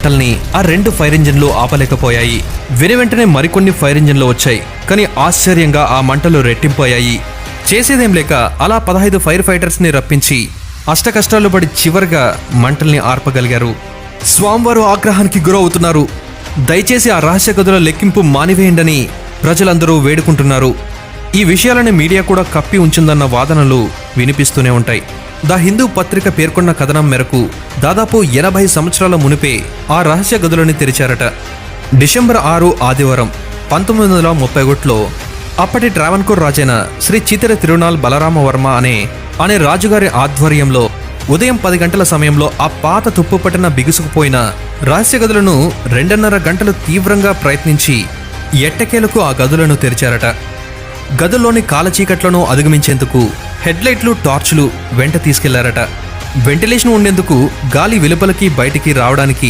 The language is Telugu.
మంటల్ని ఆ 2 ఫైర్ ఇంజిన్లు ఆపలేకపోయాయి. వెంటనే మరికొన్ని ఫైర్ ఇంజిన్లు వచ్చాయి. కానీ ఆశ్చర్యంగా ఆ మంటలు రెట్టింపోయాయి. చేసేదేం లేక అలా 15 ఫైర్ ఫైటర్స్ ని రప్పించి అష్టకష్టాలు పడి చివరిగా మంటల్ని ఆర్పగలిగారు. స్వామివారు ఆగ్రహానికి గురవుతున్నారు. దయచేసి ఆ రహస్య గదుల లెక్కింపు మానివేయండని ప్రజలందరూ వేడుకుంటున్నారు. ఈ విషయాలని మీడియా కూడా కప్పి ఉంచిందన్న వాదనలు వినిపిస్తూనే ఉంటాయి. ద హిందూ పత్రిక పేర్కొన్న కథనం మేరకు దాదాపు 80 సంవత్సరాల మునిపే ఆ రహస్య గదులని తెరిచారట. డిసెంబర్ 6 ఆదివారం 1931లో అప్పటి ట్రావెన్కోర్ రాజైన శ్రీ చితిర తిరునాల్ బలరామవర్మ అనే రాజుగారి ఆధ్వర్యంలో ఉదయం 10 గంటల సమయంలో ఆ పాత తుప్పుపట్టిన బిగుసుకుపోయిన రహస్య గదులను 2.5 గంటలు తీవ్రంగా ప్రయత్నించి ఎట్టకేలకు ఆ గదులను తెరిచారట. గదుల్లోని కాలచీకట్లను అధిగమించేందుకు హెడ్లైట్లు, టార్చ్లు వెంట తీసుకెళ్లారట. వెంటిలేషన్ ఉండేందుకు గాలి వెలుపలికి బయటికి రావడానికి